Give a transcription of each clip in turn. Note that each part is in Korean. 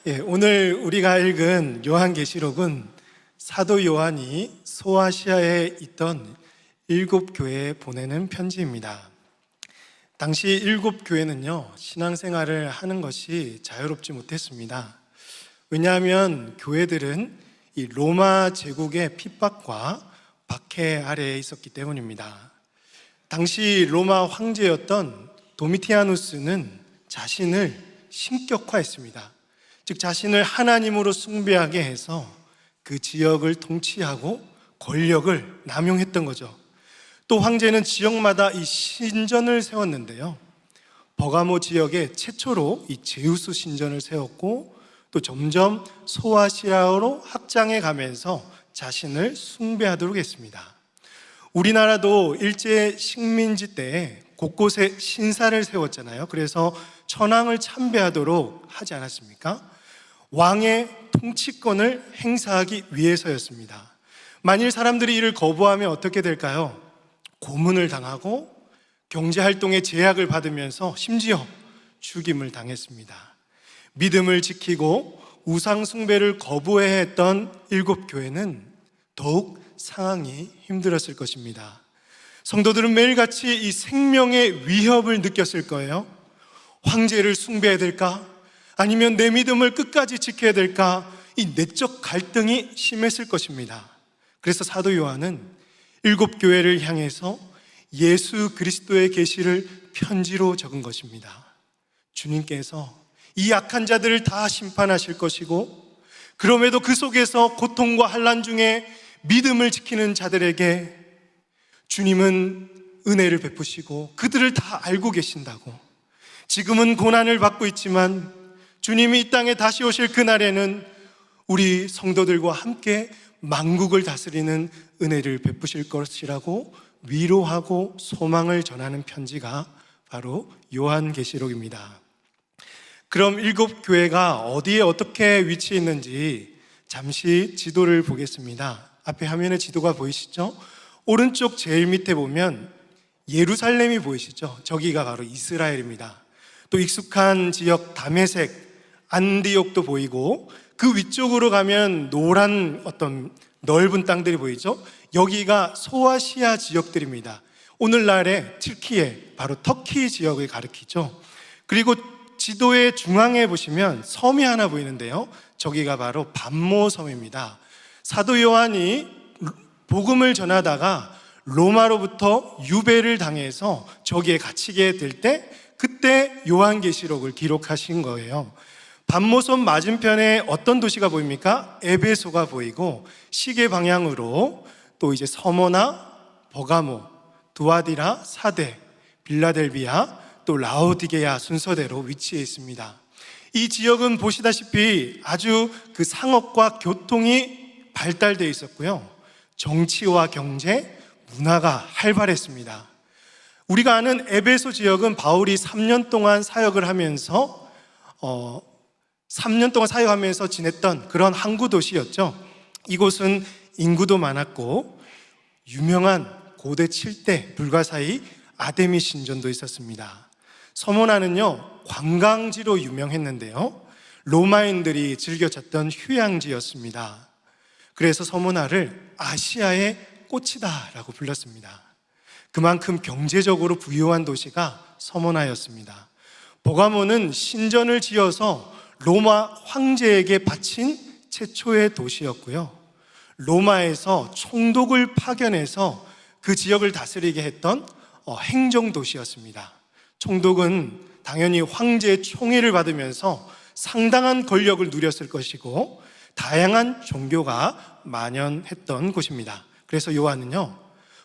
오늘 우리가 읽은 요한계시록은 사도 요한이 소아시아에 있던 7교회에 보내는 편지입니다. 당시 7교회는요, 신앙생활을 하는 것이 자유롭지 못했습니다. 왜냐하면 교회들은 이 로마 제국의 핍박과 박해 아래에 있었기 때문입니다. 당시 로마 황제였던 도미티아누스는 자신을 신격화했습니다. 즉 자신을 하나님으로 숭배하게 해서 그 지역을 통치하고 권력을 남용했던 거죠. 또 황제는 지역마다 이 신전을 세웠는데요, 버가모 지역에 최초로 이 제우스 신전을 세웠고, 또 점점 소아시아로 확장해 가면서 자신을 숭배하도록 했습니다. 우리나라도 일제 식민지 때 곳곳에 신사를 세웠잖아요. 그래서 천황을 참배하도록 하지 않았습니까? 왕의 통치권을 행사하기 위해서였습니다. 만일 사람들이 이를 거부하면 어떻게 될까요? 고문을 당하고 경제활동에 제약을 받으면서 심지어 죽임을 당했습니다. 믿음을 지키고 우상숭배를 거부해야 했던 7교회는 더욱 상황이 힘들었을 것입니다. 성도들은 매일같이 이 생명의 위협을 느꼈을 거예요. 황제를 숭배해야 될까? 아니면 내 믿음을 끝까지 지켜야 될까? 이 내적 갈등이 심했을 것입니다. 그래서 사도 요한은 7교회를 향해서 예수 그리스도의 계시를 편지로 적은 것입니다. 주님께서 이 약한 자들을 다 심판하실 것이고, 그럼에도 그 속에서 고통과 환난 중에 믿음을 지키는 자들에게 주님은 은혜를 베푸시고 그들을 다 알고 계신다고. 지금은 고난을 받고 있지만 주님이 이 땅에 다시 오실 그날에는 우리 성도들과 함께 만국을 다스리는 은혜를 베푸실 것이라고 위로하고 소망을 전하는 편지가 바로 요한계시록입니다. 그럼 7교회가 어디에 어떻게 위치해 있는지 잠시 지도를 보겠습니다. 앞에 화면에 지도가 보이시죠? 오른쪽 제일 밑에 보면 예루살렘이 보이시죠? 저기가 바로 이스라엘입니다. 또 익숙한 지역 다메섹, 안디옥도 보이고, 그 위쪽으로 가면 노란 어떤 넓은 땅들이 보이죠? 여기가 소아시아 지역들입니다. 오늘날의 튀르키예, 바로 터키 지역을 가리키죠. 그리고 지도의 중앙에 보시면 섬이 하나 보이는데요, 저기가 바로 밤모 섬입니다. 사도 요한이 복음을 전하다가 로마로부터 유배를 당해서 저기에 갇히게 될 때, 그때 요한계시록을 기록하신 거예요. 밤모섬 맞은편에 어떤 도시가 보입니까? 에베소가 보이고, 시계 방향으로 또 이제 서모나 버가모, 두아디라, 사데, 빌라델비아, 또 라오디게아 순서대로 위치해 있습니다. 이 지역은 보시다시피 아주 그 상업과 교통이 발달되어 있었고요, 정치와 경제, 문화가 활발했습니다. 우리가 아는 에베소 지역은 바울이 3년 동안 사역을 하면서 3년 동안 사역하면서 지냈던 그런 항구 도시였죠. 이곳은 인구도 많았고 유명한 고대 7대 불가사의 아데미 신전도 있었습니다. 서모나는요, 관광지로 유명했는데요, 로마인들이 즐겨 찾던 휴양지였습니다. 그래서 서모나를 아시아의 꽃이다라고 불렀습니다. 그만큼 경제적으로 부유한 도시가 서모나였습니다. 버가모는 신전을 지어서 로마 황제에게 바친 최초의 도시였고요, 로마에서 총독을 파견해서 그 지역을 다스리게 했던 행정도시였습니다. 총독은 당연히 황제의 총애를 받으면서 상당한 권력을 누렸을 것이고, 다양한 종교가 만연했던 곳입니다. 그래서 요한은요,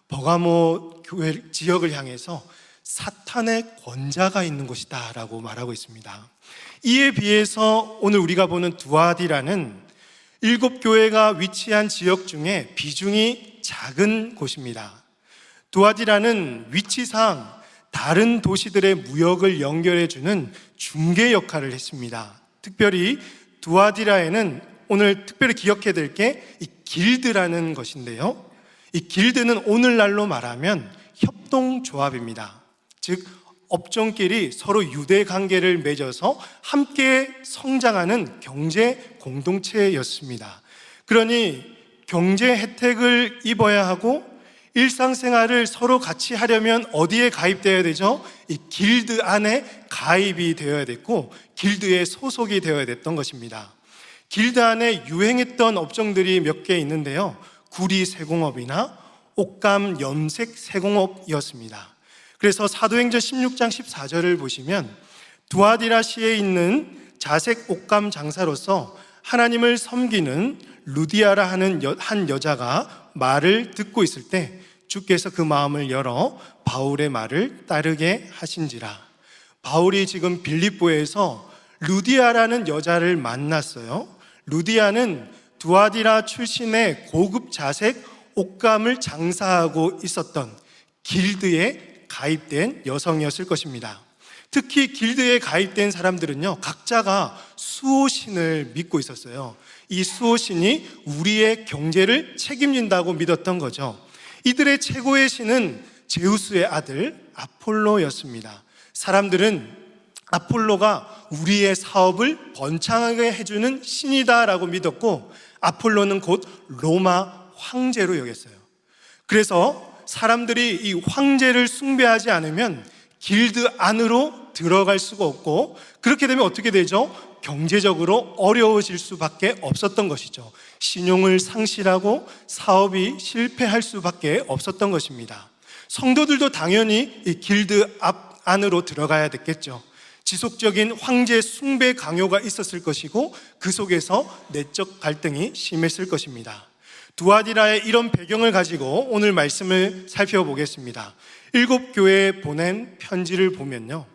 버가모 교회 지역을 향해서 사탄의 권자가 있는 곳이다 라고 말하고 있습니다. 이에 비해서 오늘 우리가 보는 두아디라는 7교회가 위치한 지역 중에 비중이 작은 곳입니다. 두아디라는 위치상 다른 도시들의 무역을 연결해주는 중개 역할을 했습니다. 특별히 두아디라에는 오늘 특별히 기억해야 될 게 이 길드라는 것인데요, 이 길드는 오늘날로 말하면 협동조합입니다. 즉 업종끼리 서로 유대 관계를 맺어서 함께 성장하는 경제 공동체였습니다. 그러니 경제 혜택을 입어야 하고 일상생활을 서로 같이 하려면 어디에 가입되어야 되죠? 이 길드 안에 가입이 되어야 됐고 길드에 소속이 되어야 됐던 것입니다. 길드 안에 유행했던 업종들이 몇 개 있는데요, 구리 세공업이나 옷감 염색 세공업이었습니다. 그래서 사도행전 16장 14절을 보시면 두아디라시에 있는 자색 옷감 장사로서 하나님을 섬기는 루디아라 하는 한 여자가 말을 듣고 있을 때 주께서 그 마음을 열어 바울의 말을 따르게 하신지라. 바울이 지금 빌립보에서 루디아라는 여자를 만났어요. 루디아는 두아디라 출신의 고급 자색 옷감을 장사하고 있었던 길드에 가입된 여성이었을 것입니다. 특히 길드에 가입된 사람들은요, 각자가 수호신을 믿고 있었어요. 이 수호신이 우리의 경제를 책임진다고 믿었던 거죠. 이들의 최고의 신은 제우스의 아들 아폴로였습니다. 사람들은 아폴로가 우리의 사업을 번창하게 해주는 신이다라고 믿었고, 아폴로는 곧 로마 황제로 여겼어요. 그래서 사람들이 이 황제를 숭배하지 않으면 길드 안으로 들어갈 수가 없고, 그렇게 되면 어떻게 되죠? 경제적으로 어려워질 수밖에 없었던 것이죠. 신용을 상실하고 사업이 실패할 수밖에 없었던 것입니다. 성도들도 당연히 이 길드 안으로 들어가야 됐겠죠. 지속적인 황제 숭배 강요가 있었을 것이고 그 속에서 내적 갈등이 심했을 것입니다. 두아디라의 이런 배경을 가지고 오늘 말씀을 살펴보겠습니다. 7교회에 보낸 편지를 보면요,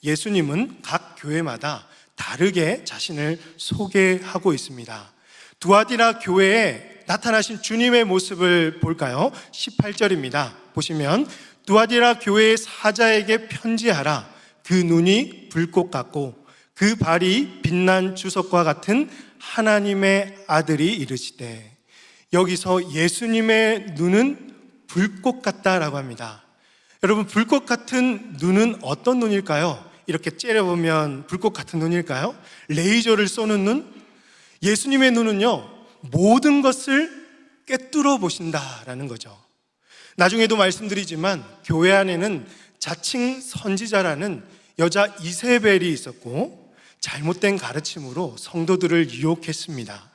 예수님은 각 교회마다 다르게 자신을 소개하고 있습니다. 두아디라 교회에 나타나신 주님의 모습을 볼까요? 18절입니다. 보시면 두아디라 교회의 사자에게 편지하라. 그 눈이 불꽃 같고 그 발이 빛난 주석과 같은 하나님의 아들이 이르시되. 여기서 예수님의 눈은 불꽃 같다라고 합니다. 여러분, 불꽃 같은 눈은 어떤 눈일까요? 이렇게 째려보면 불꽃 같은 눈일까요? 레이저를 쏘는 눈? 예수님의 눈은요, 모든 것을 꿰뚫어 보신다라는 거죠. 나중에도 말씀드리지만 교회 안에는 자칭 선지자라는 여자 이세벨이 있었고 잘못된 가르침으로 성도들을 유혹했습니다.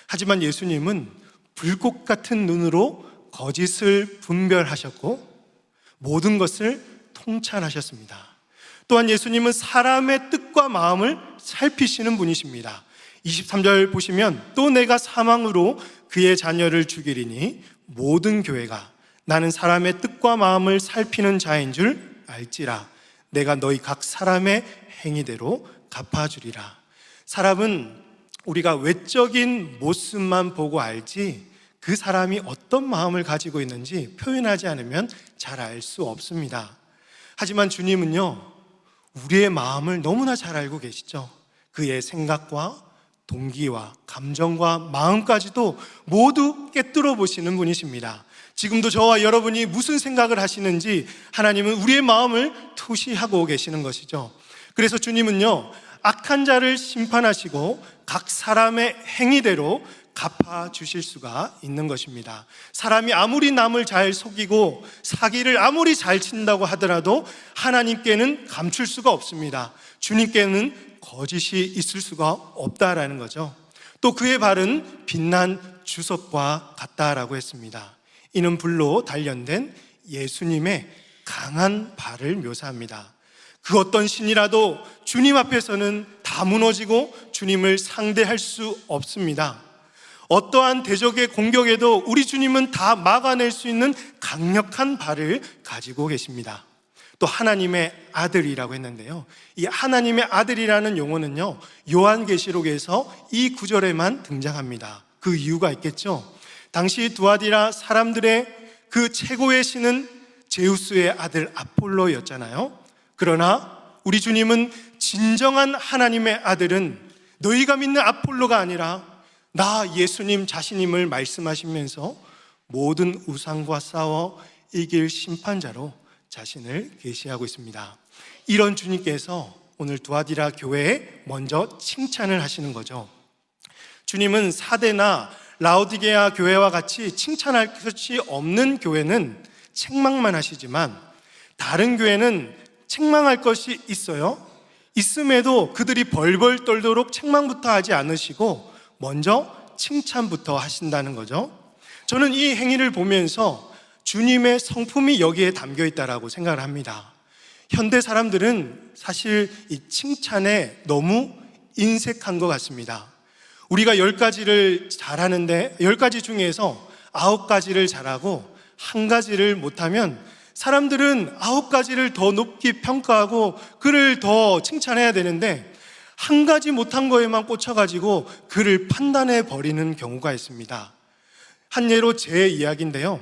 하지만 예수님은 불꽃 같은 눈으로 거짓을 분별하셨고 모든 것을 통찰하셨습니다. 또한 예수님은 사람의 뜻과 마음을 살피시는 분이십니다. 23절 보시면 또 내가 사망으로 그의 자녀를 죽이리니 모든 교회가 나는 사람의 뜻과 마음을 살피는 자인 줄 알지라. 내가 너희 각 사람의 행위대로 갚아주리라. 사람은 우리가 외적인 모습만 보고 알지 그 사람이 어떤 마음을 가지고 있는지 표현하지 않으면 잘 알 수 없습니다. 하지만 주님은요, 우리의 마음을 너무나 잘 알고 계시죠. 그의 생각과 동기와 감정과 마음까지도 모두 꿰뚫어 보시는 분이십니다. 지금도 저와 여러분이 무슨 생각을 하시는지 하나님은 우리의 마음을 투시하고 계시는 것이죠. 그래서 주님은요, 악한 자를 심판하시고 각 사람의 행위대로 갚아주실 수가 있는 것입니다. 사람이 아무리 남을 잘 속이고 사기를 아무리 잘 친다고 하더라도 하나님께는 감출 수가 없습니다. 주님께는 거짓이 있을 수가 없다라는 거죠. 또 그의 발은 빛난 주석과 같다라고 했습니다. 이는 불로 단련된 예수님의 강한 발을 묘사합니다. 그 어떤 신이라도 주님 앞에서는 다 무너지고 주님을 상대할 수 없습니다. 어떠한 대적의 공격에도 우리 주님은 다 막아낼 수 있는 강력한 발을 가지고 계십니다. 또 하나님의 아들이라고 했는데요, 이 하나님의 아들이라는 용어는요, 요한계시록에서 이 구절에만 등장합니다. 그 이유가 있겠죠. 당시 두아디라 사람들의 그 최고의 신은 제우스의 아들 아폴로였잖아요. 그러나 우리 주님은 진정한 하나님의 아들은 너희가 믿는 아폴로가 아니라 나 예수님 자신임을 말씀하시면서 모든 우상과 싸워 이길 심판자로 자신을 계시하고 있습니다. 이런 주님께서 오늘 두아디라 교회에 먼저 칭찬을 하시는 거죠. 주님은 사데나 라오디게아 교회와 같이 칭찬할 것이 없는 교회는 책망만 하시지만, 다른 교회는 책망할 것이 있어요. 있음에도 그들이 벌벌 떨도록 책망부터 하지 않으시고 먼저 칭찬부터 하신다는 거죠. 저는 이 행위를 보면서 주님의 성품이 여기에 담겨 있다라고 생각을 합니다. 현대 사람들은 사실 이 칭찬에 너무 인색한 것 같습니다. 우리가 10가지를 잘하는데 10가지 중에서 9가지를 잘하고 1가지를 못하면 사람들은 9가지를 더 높이 평가하고 그를 더 칭찬해야 되는데 1가지 못한 거에만 꽂혀가지고 그를 판단해 버리는 경우가 있습니다. 한 예로 제 이야기인데요.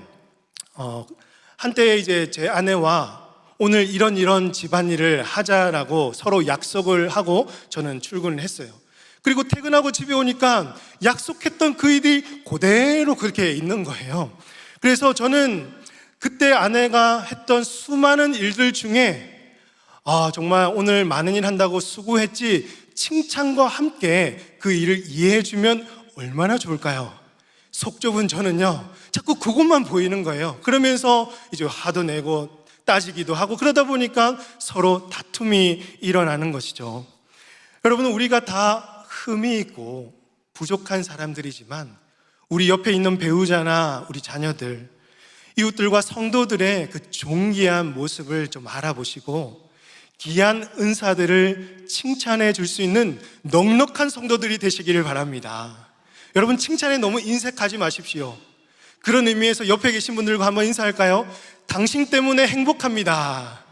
한때 이제 제 아내와 오늘 이런 집안일을 하자라고 서로 약속을 하고 저는 출근을 했어요. 그리고 퇴근하고 집에 오니까 약속했던 그 일이 그대로 그렇게 있는 거예요. 그래서 저는 그때 아내가 했던 수많은 일들 중에 정말 오늘 많은 일 한다고 수고했지, 칭찬과 함께 그 일을 이해해주면 얼마나 좋을까요? 속 좁은 저는요, 자꾸 그것만 보이는 거예요. 그러면서 이제 화도 내고 따지기도 하고 그러다 보니까 서로 다툼이 일어나는 것이죠. 여러분, 우리가 다 흠이 있고 부족한 사람들이지만 우리 옆에 있는 배우자나 우리 자녀들, 이웃들과 성도들의 그 존귀한 모습을 좀 알아보시고 귀한 은사들을 칭찬해 줄 수 있는 넉넉한 성도들이 되시기를 바랍니다. 여러분, 칭찬에 너무 인색하지 마십시오. 그런 의미에서 옆에 계신 분들과 한번 인사할까요? 당신 때문에 행복합니다.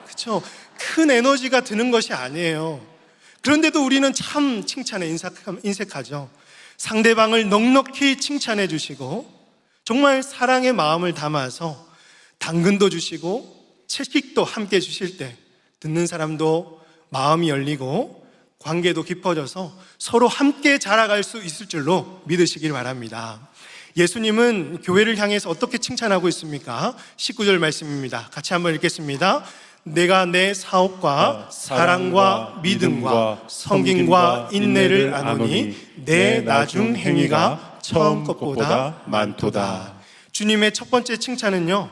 그렇죠? 큰 에너지가 드는 것이 아니에요. 그런데도 우리는 참 칭찬에 인색하죠. 상대방을 넉넉히 칭찬해 주시고 정말 사랑의 마음을 담아서 당근도 주시고 채식도 함께 주실 때 듣는 사람도 마음이 열리고 관계도 깊어져서 서로 함께 자라갈 수 있을 줄로 믿으시길 바랍니다. 예수님은 교회를 향해서 어떻게 칭찬하고 있습니까? 19절 말씀입니다. 같이 한번 읽겠습니다. 내가 내 사업과 사랑과 믿음과 섬김과 인내를 아노니 내 나중 행위가 처음 것보다 많도다. 주님의 첫 번째 칭찬은요,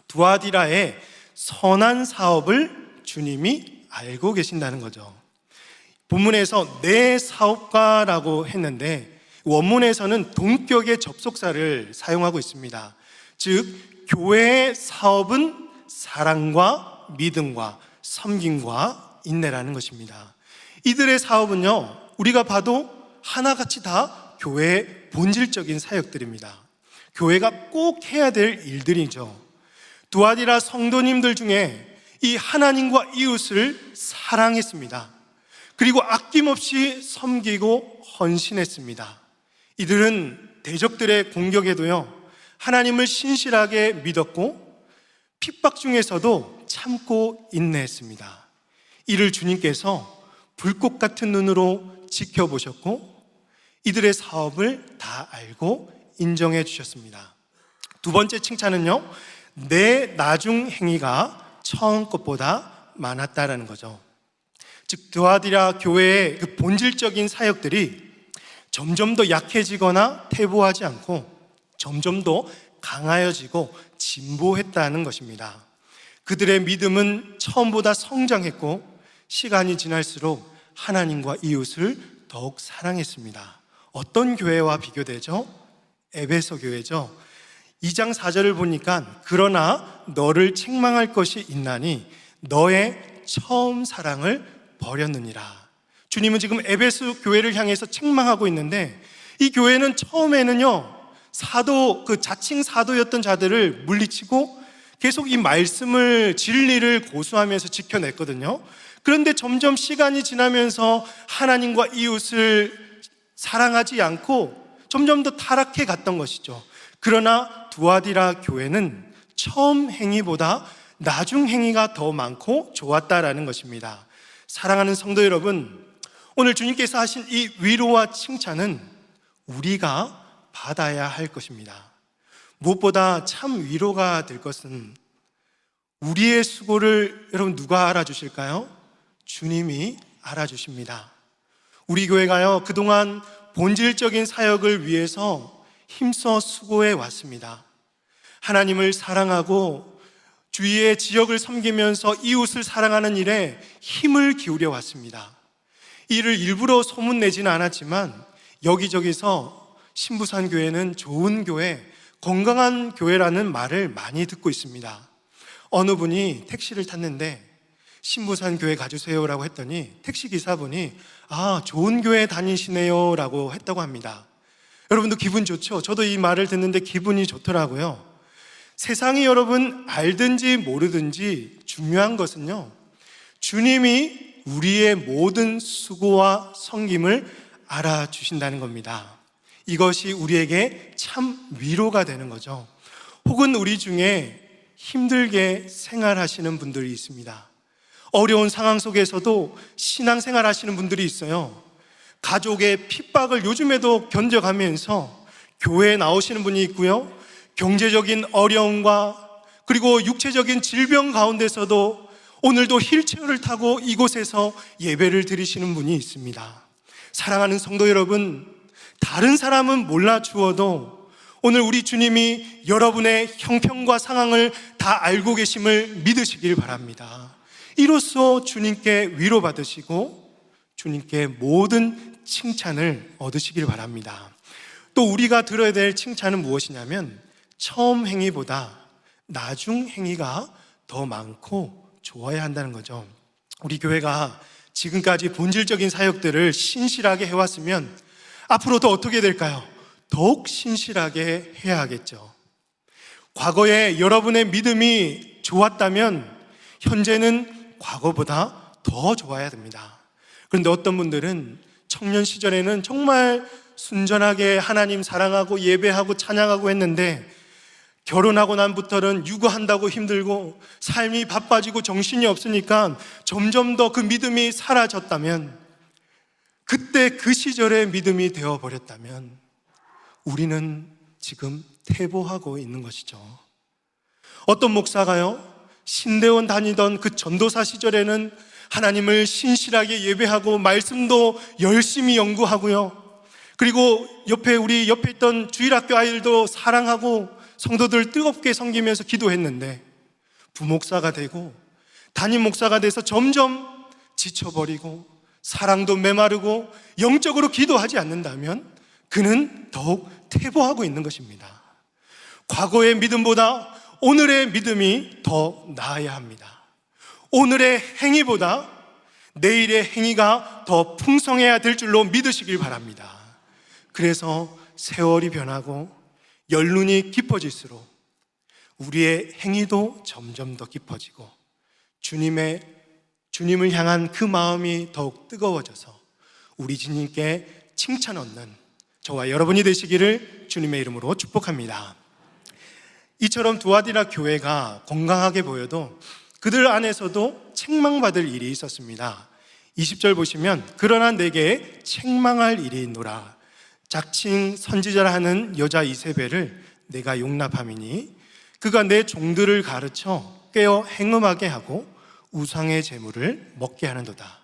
두아디라의 선한 사업을 주님이 알고 계신다는 거죠. 본문에서 내 사업가라고 했는데 원문에서는 동격의 접속사를 사용하고 있습니다. 즉, 교회의 사업은 사랑과 믿음과 섬김과 인내라는 것입니다. 이들의 사업은요, 우리가 봐도 하나같이 다 교회의 본질적인 사역들입니다. 교회가 꼭 해야 될 일들이죠. 두아디라 성도님들 중에 이 하나님과 이웃을 사랑했습니다. 그리고 아낌없이 섬기고 헌신했습니다. 이들은 대적들의 공격에도요, 하나님을 신실하게 믿었고 핍박 중에서도 참고 인내했습니다. 이를 주님께서 불꽃 같은 눈으로 지켜보셨고 이들의 사업을 다 알고 인정해 주셨습니다. 두 번째 칭찬은요, 내 나중 행위가 처음 것보다 많았다라는 거죠. 즉, 두아디라 교회의 그 본질적인 사역들이 점점 더 약해지거나 퇴보하지 않고 점점 더 강하여지고 진보했다는 것입니다. 그들의 믿음은 처음보다 성장했고 시간이 지날수록 하나님과 이웃을 더욱 사랑했습니다. 어떤 교회와 비교되죠? 에베소 교회죠. 2장 4절을 보니까 그러나 너를 책망할 것이 있나니 너의 처음 사랑을 버렸느니라. 주님은 지금 에베소 교회를 향해서 책망하고 있는데 이 교회는 처음에는요, 자칭 사도였던 자들을 물리치고 계속 이 말씀을, 진리를 고수하면서 지켜냈거든요. 그런데 점점 시간이 지나면서 하나님과 이웃을 사랑하지 않고 점점 더 타락해 갔던 것이죠. 그러나 두아디라 교회는 처음 행위보다 나중 행위가 더 많고 좋았다라는 것입니다. 사랑하는 성도 여러분, 오늘 주님께서 하신 이 위로와 칭찬은 우리가 받아야 할 것입니다. 무엇보다 참 위로가 될 것은 우리의 수고를 여러분 누가 알아주실까요? 주님이 알아주십니다. 우리 교회가요, 그동안 본질적인 사역을 위해서 힘써 수고해 왔습니다. 하나님을 사랑하고 주위의 지역을 섬기면서 이웃을 사랑하는 일에 힘을 기울여 왔습니다. 이를 일부러 소문내지는 않았지만 여기저기서 신부산 교회는 좋은 교회, 건강한 교회라는 말을 많이 듣고 있습니다. 어느 분이 택시를 탔는데 신부산 교회 가주세요라고 했더니 택시기사분이 좋은 교회 다니시네요 라고 했다고 합니다. 여러분도 기분 좋죠? 저도 이 말을 듣는데 기분이 좋더라고요. 세상이 여러분 알든지 모르든지 중요한 것은요, 주님이 우리의 모든 수고와 섬김을 알아주신다는 겁니다. 이것이 우리에게 참 위로가 되는 거죠. 혹은 우리 중에 힘들게 생활하시는 분들이 있습니다. 어려운 상황 속에서도 신앙생활 하시는 분들이 있어요. 가족의 핍박을 요즘에도 견뎌가면서 교회에 나오시는 분이 있고요, 경제적인 어려움과 그리고 육체적인 질병 가운데서도 오늘도 휠체어를 타고 이곳에서 예배를 드리시는 분이 있습니다. 사랑하는 성도 여러분, 다른 사람은 몰라 주어도 오늘 우리 주님이 여러분의 형편과 상황을 다 알고 계심을 믿으시길 바랍니다. 이로써 주님께 위로받으시고 주님께 모든 칭찬을 얻으시길 바랍니다. 또 우리가 들어야 될 칭찬은 무엇이냐면 처음 행위보다 나중 행위가 더 많고 좋아야 한다는 거죠. 우리 교회가 지금까지 본질적인 사역들을 신실하게 해왔으면 앞으로도 어떻게 될까요? 더욱 신실하게 해야 하겠죠. 과거에 여러분의 믿음이 좋았다면 현재는 과거보다 더 좋아야 됩니다. 그런데 어떤 분들은 청년 시절에는 정말 순전하게 하나님 사랑하고 예배하고 찬양하고 했는데 결혼하고 난부터는 육아한다고 힘들고 삶이 바빠지고 정신이 없으니까 점점 더 그 믿음이 사라졌다면, 그때 그 시절의 믿음이 되어버렸다면 우리는 지금 퇴보하고 있는 것이죠. 어떤 목사가요, 신대원 다니던 그 전도사 시절에는 하나님을 신실하게 예배하고 말씀도 열심히 연구하고요, 그리고 우리 옆에 있던 주일학교 아이들도 사랑하고 성도들 뜨겁게 섬기면서 기도했는데 부목사가 되고 담임 목사가 돼서 점점 지쳐버리고 사랑도 메마르고 영적으로 기도하지 않는다면 그는 더욱 퇴보하고 있는 것입니다. 과거의 믿음보다 오늘의 믿음이 더 나아야 합니다. 오늘의 행위보다 내일의 행위가 더 풍성해야 될 줄로 믿으시길 바랍니다. 그래서 세월이 변하고 연륜이 깊어질수록 우리의 행위도 점점 더 깊어지고 주님을 향한 그 마음이 더욱 뜨거워져서 우리 주님께 칭찬 얻는 저와 여러분이 되시기를 주님의 이름으로 축복합니다. 이처럼 두아디라 교회가 건강하게 보여도 그들 안에서도 책망받을 일이 있었습니다. 20절 보시면 그러나 내게 책망할 일이 있노라. 자칭 선지자라 하는 여자 이세벨을 내가 용납함이니 그가 내 종들을 가르쳐 깨어 행음하게 하고 우상의 제물을 먹게 하는도다.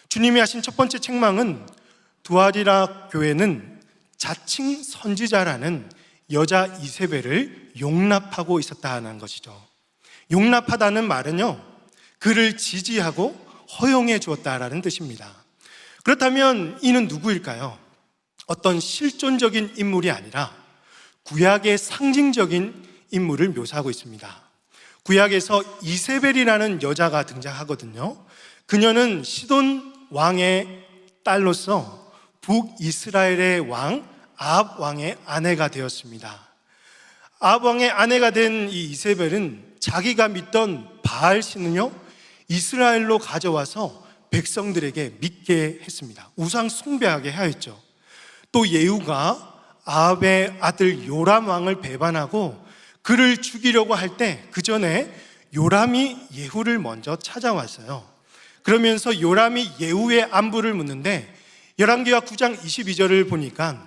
주님이 하신 첫 번째 책망은 두아디라 교회는 자칭 선지자라는 여자 이세벨을 용납하고 있었다는 것이죠. 용납하다는 말은요, 그를 지지하고 허용해 주었다라는 뜻입니다. 그렇다면 이는 누구일까요? 어떤 실존적인 인물이 아니라 구약의 상징적인 인물을 묘사하고 있습니다. 구약에서 이세벨이라는 여자가 등장하거든요. 그녀는 시돈 왕의 딸로서 북이스라엘의 왕 아합 왕의 아내가 되었습니다. 아합 왕의 아내가 된 이 이세벨은 자기가 믿던 바알 신은요, 이스라엘로 가져와서 백성들에게 믿게 했습니다. 우상 숭배하게 하였죠. 또 예후가 아합의 아들 요람 왕을 배반하고 그를 죽이려고 할 때 그 전에 요람이 예후를 먼저 찾아왔어요. 그러면서 요람이 예후의 안부를 묻는데 열왕기하 9장 22절을 보니까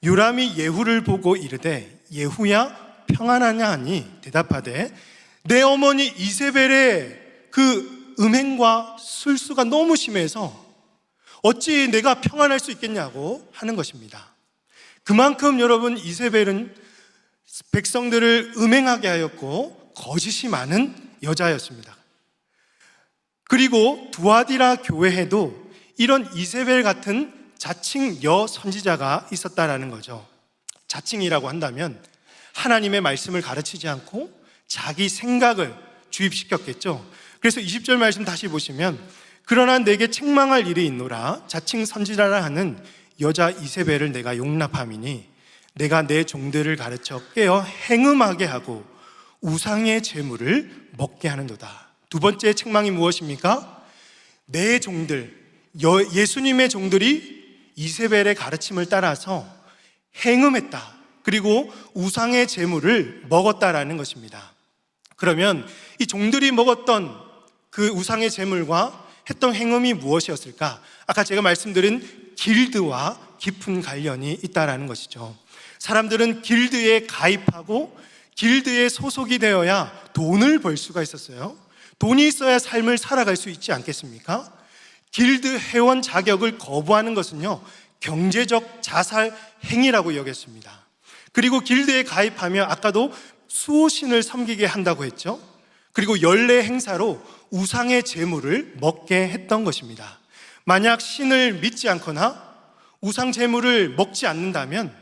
요람이 예후를 보고 이르되 예후야 평안하냐 하니 대답하되 내 어머니 이세벨의 그 음행과 술수가 너무 심해서 어찌 내가 평안할 수 있겠냐고 하는 것입니다. 그만큼 여러분, 이세벨은 백성들을 음행하게 하였고 거짓이 많은 여자였습니다. 그리고 두아디라 교회에도 이런 이세벨 같은 자칭 여선지자가 있었다라는 거죠. 자칭이라고 한다면 하나님의 말씀을 가르치지 않고 자기 생각을 주입시켰겠죠. 그래서 20절 말씀 다시 보시면, 그러나 내게 책망할 일이 있노라. 자칭 선지자라 하는 여자 이세벨을 내가 용납함이니 내가 내 종들을 가르쳐 깨어 행음하게 하고 우상의 제물을 먹게 하는도다. 두 번째 책망이 무엇입니까? 내 종들, 예수님의 종들이 이세벨의 가르침을 따라서 행음했다. 그리고 우상의 제물을 먹었다라는 것입니다. 그러면 이 종들이 먹었던 그 우상의 제물과 했던 행음이 무엇이었을까? 아까 제가 말씀드린 길드와 깊은 관련이 있다라는 것이죠. 사람들은 길드에 가입하고 길드에 소속이 되어야 돈을 벌 수가 있었어요. 돈이 있어야 삶을 살아갈 수 있지 않겠습니까? 길드 회원 자격을 거부하는 것은요, 경제적 자살 행위라고 여겼습니다. 그리고 길드에 가입하면 아까도 수호신을 섬기게 한다고 했죠. 그리고 연례 행사로 우상의 제물을 먹게 했던 것입니다. 만약 신을 믿지 않거나 우상 제물을 먹지 않는다면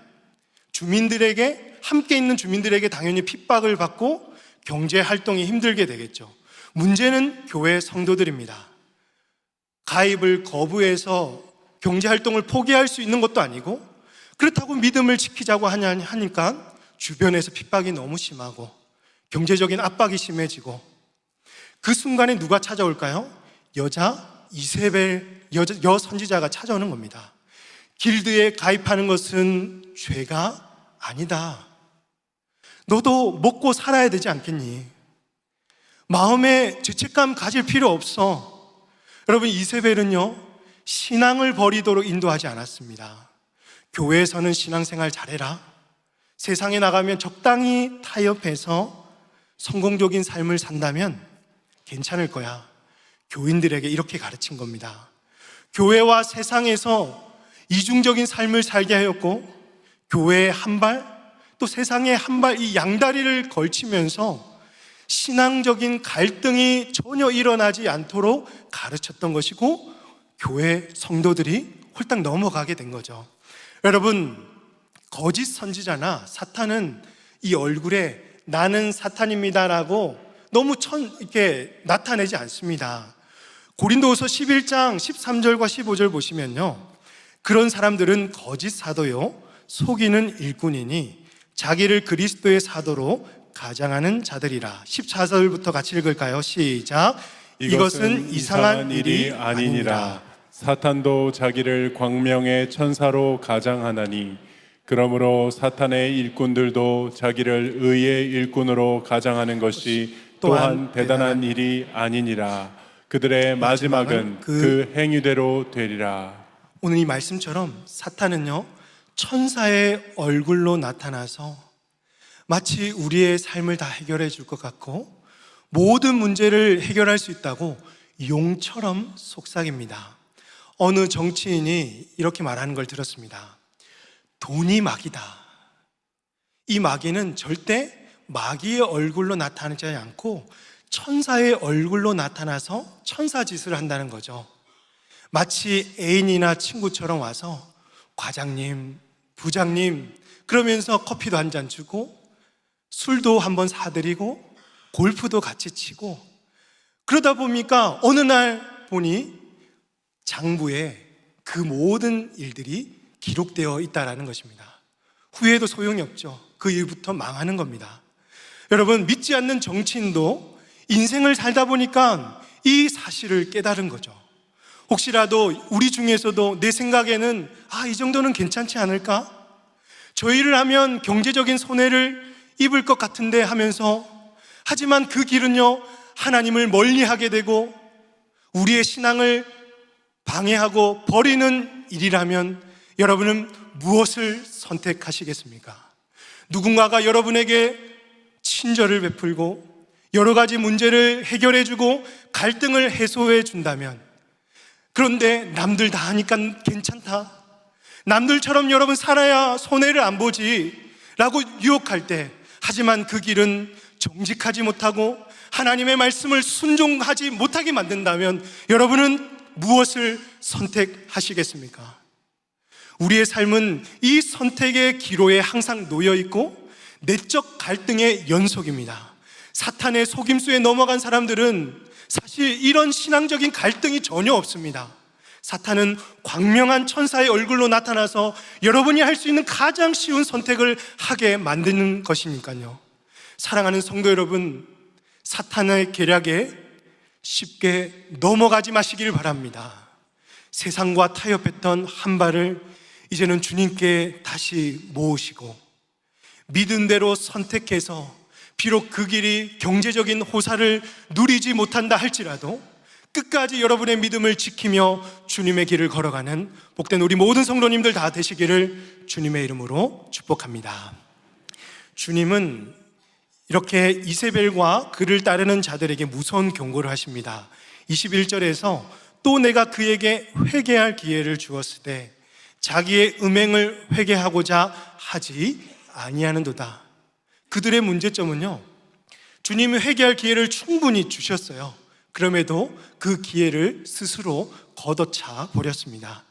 주민들에게, 함께 있는 주민들에게 당연히 핍박을 받고 경제 활동이 힘들게 되겠죠. 문제는 교회 성도들입니다. 가입을 거부해서 경제 활동을 포기할 수 있는 것도 아니고, 그렇다고 믿음을 지키자고 하니까 주변에서 핍박이 너무 심하고 경제적인 압박이 심해지고, 그 순간에 누가 찾아올까요? 여자 이세벨, 여 선지자가 찾아오는 겁니다. 길드에 가입하는 것은 죄가 아니다. 너도 먹고 살아야 되지 않겠니? 마음에 죄책감 가질 필요 없어. 여러분, 이세벨은요, 신앙을 버리도록 인도하지 않았습니다. 교회에서는 신앙생활 잘해라. 세상에 나가면 적당히 타협해서 성공적인 삶을 산다면 괜찮을 거야. 교인들에게 이렇게 가르친 겁니다. 교회와 세상에서 이중적인 삶을 살게 하였고, 교회에 한 발, 또 세상에 한 발, 이 양다리를 걸치면서 신앙적인 갈등이 전혀 일어나지 않도록 가르쳤던 것이고, 교회 성도들이 홀딱 넘어가게 된 거죠. 여러분, 거짓 선지자나 사탄은 이 얼굴에 나는 사탄입니다라고 너무 이렇게 나타내지 않습니다. 고린도후서 11장 13절과 15절 보시면요, 그런 사람들은 거짓 사도요 속이는 일꾼이니 자기를 그리스도의 사도로 가장하는 자들이라. 14절부터 같이 읽을까요? 시작. 이것은 이상한 일이 아니니라. 사탄도 자기를 광명의 천사로 가장하나니 그러므로 사탄의 일꾼들도 자기를 의의 일꾼으로 가장하는 것이 또한 대단한 일이 아니니라. 그들의 마지막은 그 행위대로 되리라. 오늘 이 말씀처럼 사탄은요, 천사의 얼굴로 나타나서 마치 우리의 삶을 다 해결해 줄 것 같고 모든 문제를 해결할 수 있다고 용처럼 속삭입니다. 어느 정치인이 이렇게 말하는 걸 들었습니다. 돈이 마귀다. 이 마귀는 절대 마귀의 얼굴로 나타나지 않고 천사의 얼굴로 나타나서 천사 짓을 한다는 거죠. 마치 애인이나 친구처럼 와서 과장님, 부장님 그러면서 커피도 한 잔 주고 술도 한번 사드리고 골프도 같이 치고, 그러다 보니까 어느 날 보니 장부에 그 모든 일들이 기록되어 있다라는 것입니다. 후회도 소용이 없죠. 그 일부터 망하는 겁니다. 여러분, 믿지 않는 정치인도 인생을 살다 보니까 이 사실을 깨달은 거죠. 혹시라도 우리 중에서도 내 생각에는 이 정도는 괜찮지 않을까? 저 일을 하면 경제적인 손해를 입을 것 같은데 하면서, 하지만 그 길은요 하나님을 멀리하게 되고 우리의 신앙을 방해하고 버리는 일이라면 여러분은 무엇을 선택하시겠습니까? 누군가가 여러분에게 친절을 베풀고 여러 가지 문제를 해결해주고 갈등을 해소해준다면, 그런데 남들 다 하니까 괜찮다, 남들처럼 여러분 살아야 손해를 안 보지 라고 유혹할 때, 하지만 그 길은 정직하지 못하고 하나님의 말씀을 순종하지 못하게 만든다면 여러분은 무엇을 선택하시겠습니까? 우리의 삶은 이 선택의 기로에 항상 놓여 있고 내적 갈등의 연속입니다. 사탄의 속임수에 넘어간 사람들은 사실 이런 신앙적인 갈등이 전혀 없습니다. 사탄은 광명한 천사의 얼굴로 나타나서 여러분이 할 수 있는 가장 쉬운 선택을 하게 만드는 것이니까요. 사랑하는 성도 여러분, 사탄의 계략에 쉽게 넘어가지 마시길 바랍니다. 세상과 타협했던 한 발을 이제는 주님께 다시 모으시고 믿은 대로 선택해서 비록 그 길이 경제적인 호사를 누리지 못한다 할지라도 끝까지 여러분의 믿음을 지키며 주님의 길을 걸어가는 복된 우리 모든 성도님들 다 되시기를 주님의 이름으로 축복합니다. 주님은 이렇게 이세벨과 그를 따르는 자들에게 무서운 경고를 하십니다. 21절에서 또 내가 그에게 회개할 기회를 주었을 때 자기의 음행을 회개하고자 하지 아니하는도다. 그들의 문제점은요, 주님이 회개할 기회를 충분히 주셨어요. 그럼에도 그 기회를 스스로 걷어차 버렸습니다.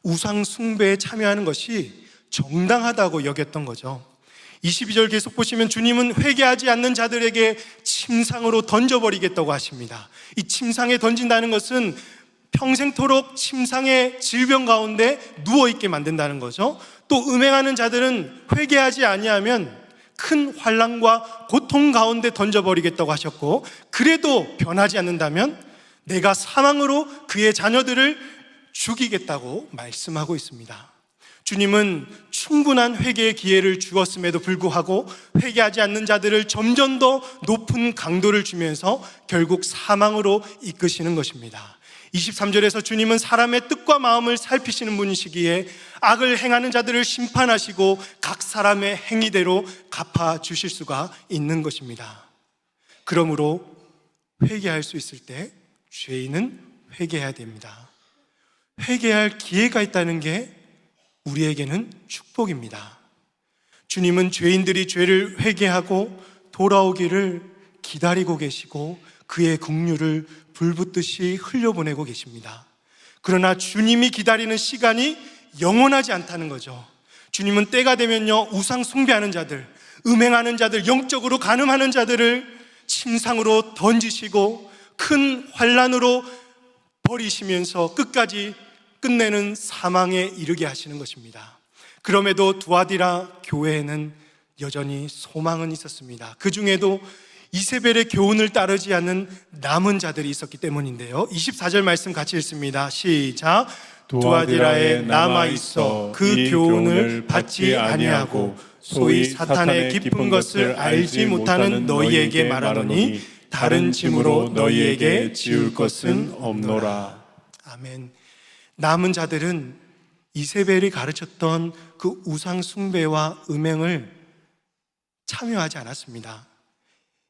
우상 숭배에 참여하는 것이 정당하다고 여겼던 거죠. 22절 계속 보시면 주님은 회개하지 않는 자들에게 침상으로 던져버리겠다고 하십니다. 이 침상에 던진다는 것은 평생토록 침상의 질병 가운데 누워있게 만든다는 거죠. 또 음행하는 자들은 회개하지 아니하면 큰 환난과 고통 가운데 던져버리겠다고 하셨고, 그래도 변하지 않는다면 내가 사망으로 그의 자녀들을 죽이겠다고 말씀하고 있습니다. 주님은 충분한 회개의 기회를 주었음에도 불구하고 회개하지 않는 자들을 점점 더 높은 강도를 주면서 결국 사망으로 이끄시는 것입니다. 23절에서 주님은 사람의 뜻과 마음을 살피시는 분이시기에 악을 행하는 자들을 심판하시고 각 사람의 행위대로 갚아주실 수가 있는 것입니다. 그러므로 회개할 수 있을 때 죄인은 회개해야 됩니다. 회개할 기회가 있다는 게 우리에게는 축복입니다. 주님은 죄인들이 죄를 회개하고 돌아오기를 기다리고 계시고 그의 긍휼을 불붙듯이 흘려보내고 계십니다. 그러나 주님이 기다리는 시간이 영원하지 않다는 거죠. 주님은 때가 되면요, 우상 숭배하는 자들, 음행하는 자들, 영적으로 간음하는 자들을 침상으로 던지시고 큰 환난으로 버리시면서 끝까지 끝내는 사망에 이르게 하시는 것입니다. 그럼에도 두아디라 교회에는 여전히 소망은 있었습니다. 그 중에도 이세벨의 교훈을 따르지 않는 남은 자들이 있었기 때문인데요. 24절 말씀 같이 읽습니다. 시작. 두아디라에 남아있어 그 교훈을 받지 아니하고 소위 사탄의 깊은 것을 알지 못하는 너희에게 말하노니 다른 짐으로 너희에게 지울 것은 없노라. 아멘. 남은 자들은 이세벨이 가르쳤던 그 우상 숭배와 음행을 참여하지 않았습니다.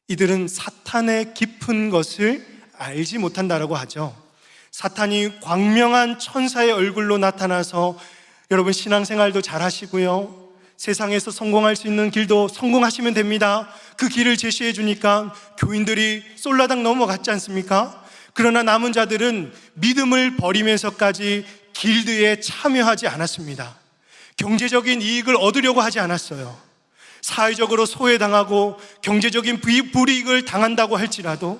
이들은 사탄의 깊은 것을 알지 못한다라고 하죠. 사탄이 광명한 천사의 얼굴로 나타나서 여러분 신앙생활도 잘 하시고요, 세상에서 성공할 수 있는 길도 성공하시면 됩니다. 그 길을 제시해 주니까 교인들이 솔라당 넘어갔지 않습니까? 그러나 남은 자들은 믿음을 버리면서까지 길드에 참여하지 않았습니다. 경제적인 이익을 얻으려고 하지 않았어요. 사회적으로 소외당하고 경제적인 불이익을 당한다고 할지라도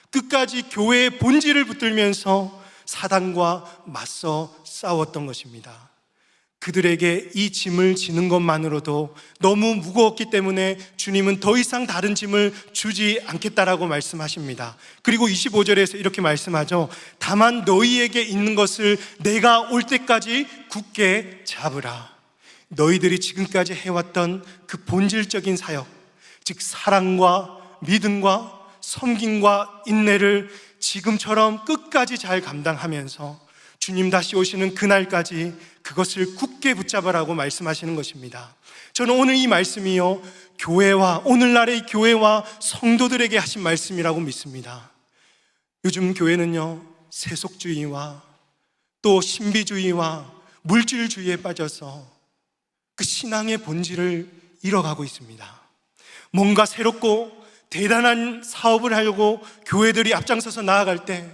끝까지 교회의 본질을 붙들면서 사단과 맞서 싸웠던 것입니다. 그들에게 이 짐을 지는 것만으로도 너무 무거웠기 때문에 주님은 더 이상 다른 짐을 주지 않겠다라고 말씀하십니다. 그리고 25절에서 이렇게 말씀하죠. 다만 너희에게 있는 것을 내가 올 때까지 굳게 잡으라. 너희들이 지금까지 해왔던 그 본질적인 사역, 즉 사랑과 믿음과 섬김과 인내를 지금처럼 끝까지 잘 감당하면서 주님 다시 오시는 그날까지 그것을 굳게 붙잡으라고 말씀하시는 것입니다. 저는 오늘 이 말씀이요, 교회와, 오늘날의 교회와 성도들에게 하신 말씀이라고 믿습니다. 요즘 교회는요, 세속주의와 또 신비주의와 물질주의에 빠져서 그 신앙의 본질을 잃어가고 있습니다. 뭔가 새롭고 대단한 사업을 하려고 교회들이 앞장서서 나아갈 때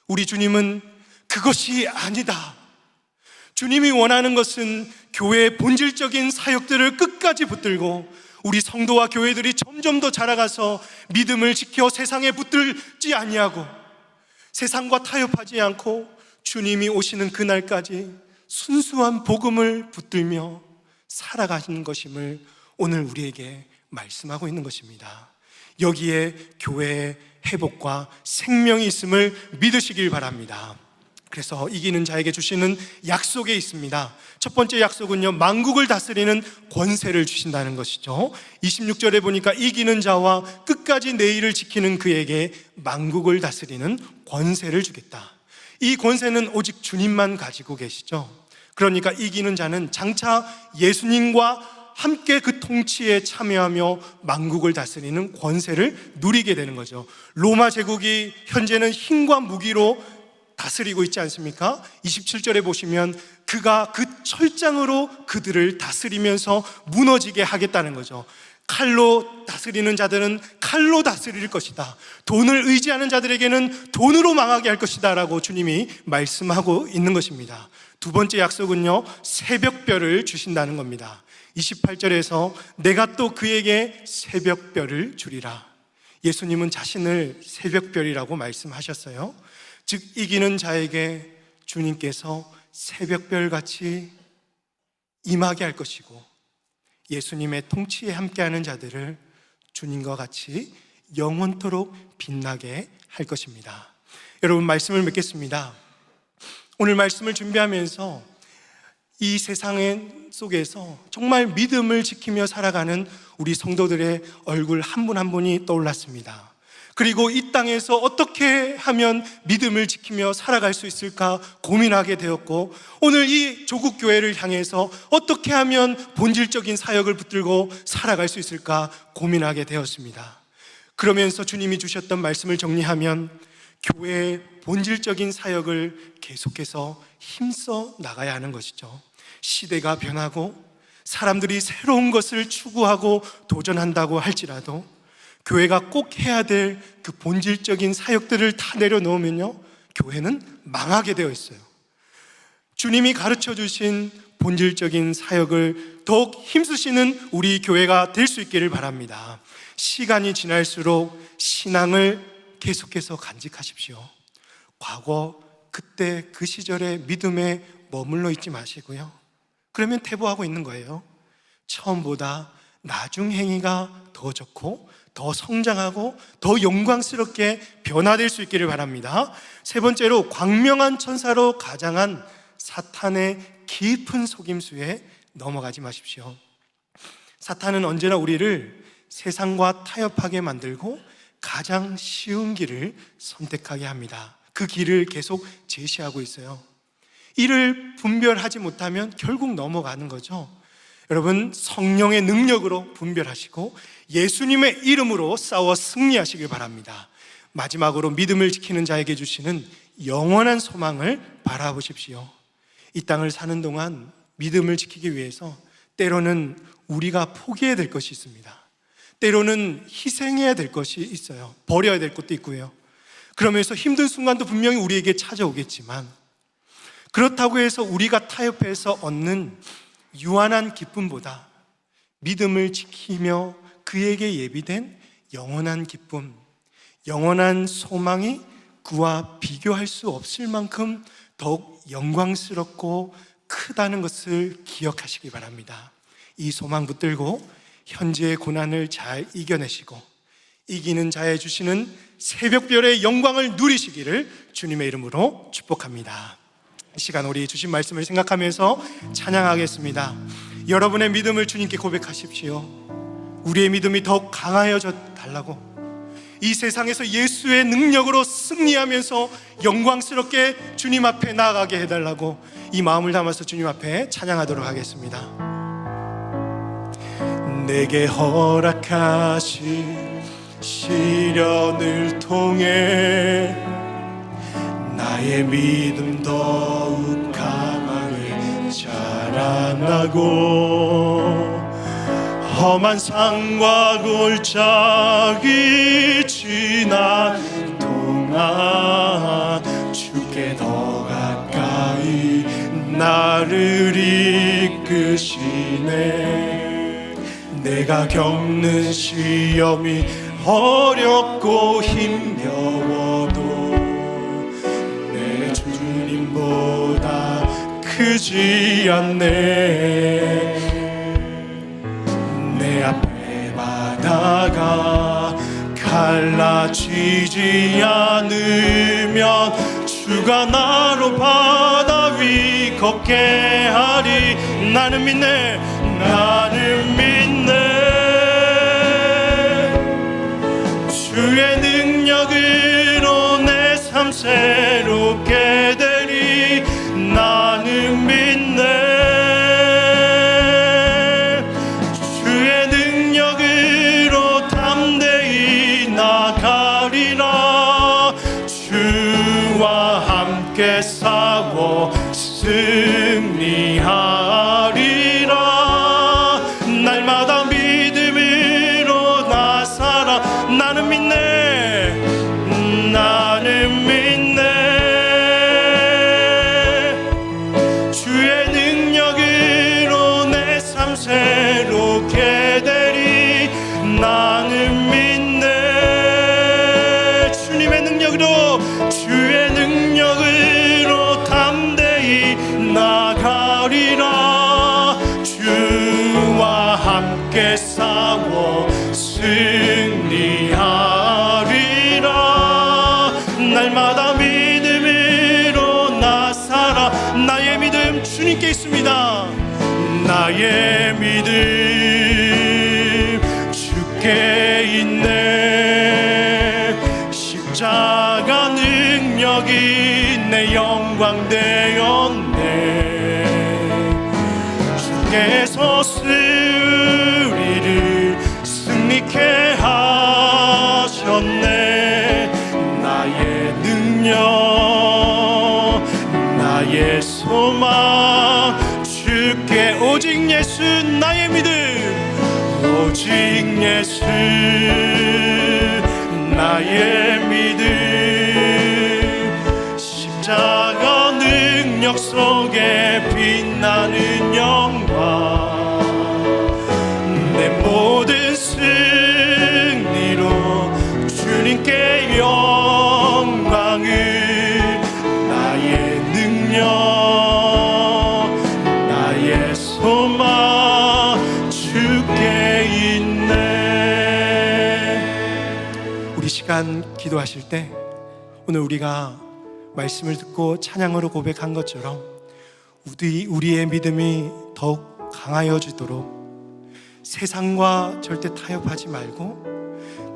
우리 주님은 그것이 아니다. 주님이 원하는 것은 교회의 본질적인 사역들을 끝까지 붙들고 우리 성도와 교회들이 점점 더 자라가서 믿음을 지켜 세상에 붙들지 아니하고 세상과 타협하지 않고 주님이 오시는 그날까지 순수한 복음을 붙들며 살아가는 것임을 오늘 우리에게 말씀하고 있는 것입니다. 여기에 교회의 회복과 생명이 있음을 믿으시길 바랍니다. 그래서 이기는 자에게 주시는 약속이 있습니다. 첫 번째 약속은요, 만국을 다스리는 권세를 주신다는 것이죠. 26절에 보니까 이기는 자와 끝까지 내 일을 지키는 그에게 만국을 다스리는 권세를 주겠다. 이 권세는 오직 주님만 가지고 계시죠. 그러니까 이기는 자는 장차 예수님과 함께 그 통치에 참여하며 만국을 다스리는 권세를 누리게 되는 거죠. 로마 제국이 현재는 힘과 무기로 다스리고 있지 않습니까? 27절에 보시면 그가 그 철장으로 그들을 다스리면서 무너지게 하겠다는 거죠. 칼로 다스리는 자들은 칼로 다스릴 것이다. 돈을 의지하는 자들에게는 돈으로 망하게 할 것이다 라고 주님이 말씀하고 있는 것입니다. 두 번째 약속은요, 새벽별을 주신다는 겁니다. 28절에서 내가 또 그에게 새벽별을 주리라. 예수님은 자신을 새벽별이라고 말씀하셨어요. 즉 이기는 자에게 주님께서 새벽별같이 임하게 할 것이고 예수님의 통치에 함께하는 자들을 주님과 같이 영원토록 빛나게 할 것입니다. 여러분, 말씀을 맺겠습니다. 오늘 말씀을 준비하면서 이 세상 속에서 정말 믿음을 지키며 살아가는 우리 성도들의 얼굴 한 분 한 분이 떠올랐습니다. 그리고 이 땅에서 어떻게 하면 믿음을 지키며 살아갈 수 있을까 고민하게 되었고, 오늘 이 조국 교회를 향해서 어떻게 하면 본질적인 사역을 붙들고 살아갈 수 있을까 고민하게 되었습니다. 그러면서 주님이 주셨던 말씀을 정리하면 교회의 본질적인 사역을 계속해서 힘써 나가야 하는 것이죠. 시대가 변하고 사람들이 새로운 것을 추구하고 도전한다고 할지라도 교회가 꼭 해야 될 그 본질적인 사역들을 다 내려놓으면요, 교회는 망하게 되어 있어요. 주님이 가르쳐 주신 본질적인 사역을 더욱 힘쓰시는 우리 교회가 될 수 있기를 바랍니다. 시간이 지날수록 신앙을 계속해서 간직하십시오. 과거 그때 그 시절의 믿음에 머물러 있지 마시고요. 그러면 퇴보하고 있는 거예요. 처음보다 나중 행위가 더 좋고 더 성장하고 더 영광스럽게 변화될 수 있기를 바랍니다. 세 번째로, 광명한 천사로 가장한 사탄의 깊은 속임수에 넘어가지 마십시오. 사탄은 언제나 우리를 세상과 타협하게 만들고 가장 쉬운 길을 선택하게 합니다. 그 길을 계속 제시하고 있어요. 이를 분별하지 못하면 결국 넘어가는 거죠. 여러분, 성령의 능력으로 분별하시고 예수님의 이름으로 싸워 승리하시길 바랍니다. 마지막으로 믿음을 지키는 자에게 주시는 영원한 소망을 바라보십시오. 이 땅을 사는 동안 믿음을 지키기 위해서 때로는 우리가 포기해야 될 것이 있습니다. 때로는 희생해야 될 것이 있어요. 버려야 될 것도 있고요. 그러면서 힘든 순간도 분명히 우리에게 찾아오겠지만, 그렇다고 해서 우리가 타협해서 얻는 유한한 기쁨보다 믿음을 지키며 그에게 예비된 영원한 기쁨, 영원한 소망이 그와 비교할 수 없을 만큼 더욱 영광스럽고 크다는 것을 기억하시기 바랍니다. 이 소망 붙들고 현재의 고난을 잘 이겨내시고 이기는 자에 주시는 새벽별의 영광을 누리시기를 주님의 이름으로 축복합니다. 이 시간 우리 주신 말씀을 생각하면서 찬양하겠습니다. 여러분의 믿음을 주님께 고백하십시오. 우리의 믿음이 더욱 강하여져 달라고, 이 세상에서 예수의 능력으로 승리하면서 영광스럽게 주님 앞에 나아가게 해달라고 이 마음을 담아서 주님 앞에 찬양하도록 하겠습니다. 내게 허락하신 시련을 통해 나의 믿음 더욱 강하게 자라나고 험한 산과 골짜기 지난 동안 주께 더 가까이 나를 이끄시네. 내가 겪는 시험이 어렵고 힘겨워도 내 주님보다 크지 않네. 내 앞에 바다가 갈라지지 않으면 주가 나로 바다 위 걷게 하리. 나는 믿네, 나는 믿네. 주의 능력으로 내 삶 새롭게 되리. 나는 믿네. 함께 싸워 승리하리라. 날마다 믿음으로 나 살아. 나는 믿네, 나는 믿네. 주의 능력으로 내 삶 새롭게 되리. 나는 믿네. 주님의 능력으로, 주의 능력으로 담대히 나가리라. 주와 함께 싸워 승리하리라. 날마다 믿음으로 나 살아. 나의 믿음 주님께 있습니다. 나의 믿음 주께 있네. 십자가 능력이 내 영광 되었네. 주께서 우리를 승리케 하셨네. 나의 능력, 나의 소망 주께 오직 예수. 나의 믿음 오직 예수. 나의 믿음 십자가 능력 속에 빛나는 영광. 내 모든 승리로 주님께 영광을. 나의 능력, 나의 소망 주께 있네. 우리 시간 기도하실 때 오늘 우리가 말씀을 듣고 찬양으로 고백한 것처럼 우리의 믿음이 더욱 강하여지도록 세상과 절대 타협하지 말고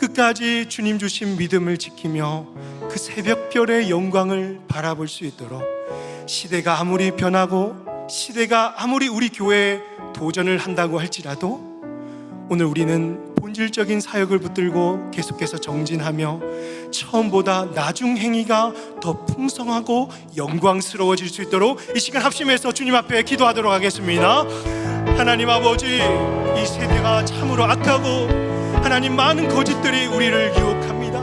끝까지 주님 주신 믿음을 지키며 그 새벽별의 영광을 바라볼 수 있도록, 시대가 아무리 변하고 시대가 아무리 우리 교회에 도전을 한다고 할지라도 오늘 우리는 본질적인 사역을 붙들고 계속해서 정진하며 처음보다 나중 행위가 더 풍성하고 영광스러워질 수 있도록 이 시간 합심해서 주님 앞에 기도하도록 하겠습니다. 하나님 아버지, 이 세대가 참으로 악하고 하나님 많은 거짓들이 우리를 유혹합니다.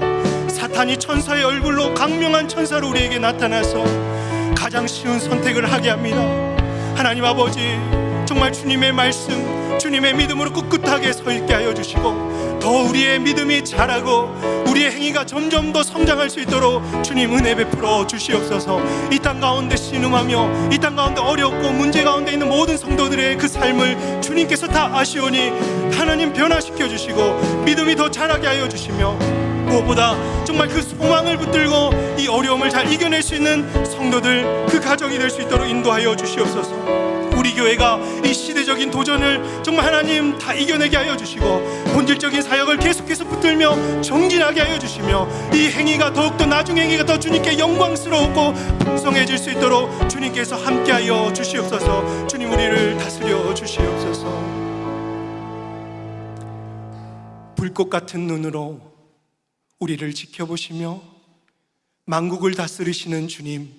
사탄이 천사의 얼굴로 강명한 천사로 우리에게 나타나서 가장 쉬운 선택을 하게 합니다. 하나님 아버지, 정말 주님의 말씀, 주님의 믿음으로 꿋꿋하게 서 있게 하여 주시고 더 우리의 믿음이 자라고 우리의 행위가 점점 더 성장할 수 있도록 주님 은혜 베풀어 주시옵소서. 이 땅 가운데 신음하며 이 땅 가운데 어렵고 문제 가운데 있는 모든 성도들의 그 삶을 주님께서 다 아시오니 하나님 변화시켜 주시고 믿음이 더 자라게 하여 주시며 무엇보다 정말 그 소망을 붙들고 이 어려움을 잘 이겨낼 수 있는 성도들, 그 가정이 될 수 있도록 인도하여 주시옵소서. 우리 교회가 이 시대적인 도전을 정말 하나님 다 이겨내게 하여 주시고 본질적인 사역을 계속해서 붙들며 정진하게 하여 주시며 이 행위가 더욱더 나중 행위가 더 주님께 영광스러웠고 풍성해질 수 있도록 주님께서 함께하여 주시옵소서. 주님, 우리를 다스려 주시옵소서. 불꽃 같은 눈으로 우리를 지켜보시며 만국을 다스리시는 주님,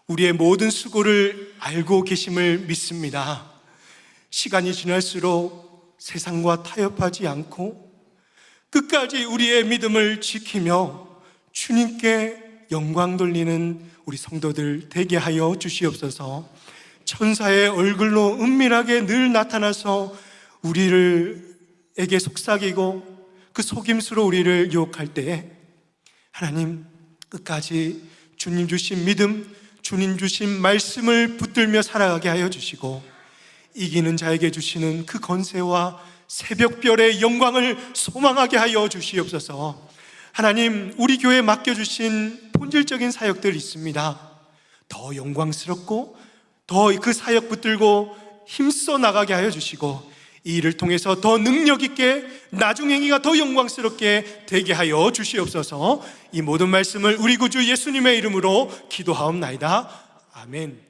우리의 모든 수고를 알고 계심을 믿습니다. 시간이 지날수록 세상과 타협하지 않고 끝까지 우리의 믿음을 지키며 주님께 영광 돌리는 우리 성도들 되게 하여 주시옵소서. 천사의 얼굴로 은밀하게 늘 나타나서 우리에게 속삭이고 그 속임수로 우리를 유혹할 때에 하나님 끝까지 주님 주신 믿음, 주님 주신 말씀을 붙들며 살아가게 하여 주시고 이기는 자에게 주시는 그 권세와 새벽별의 영광을 소망하게 하여 주시옵소서. 하나님, 우리 교회에 맡겨주신 본질적인 사역들 있습니다. 더 영광스럽고 더 그 사역 붙들고 힘써 나가게 하여 주시고 이 일을 통해서 더 능력 있게 나중 행위가 더 영광스럽게 되게 하여 주시옵소서. 이 모든 말씀을 우리 구주 예수님의 이름으로 기도하옵나이다. 아멘.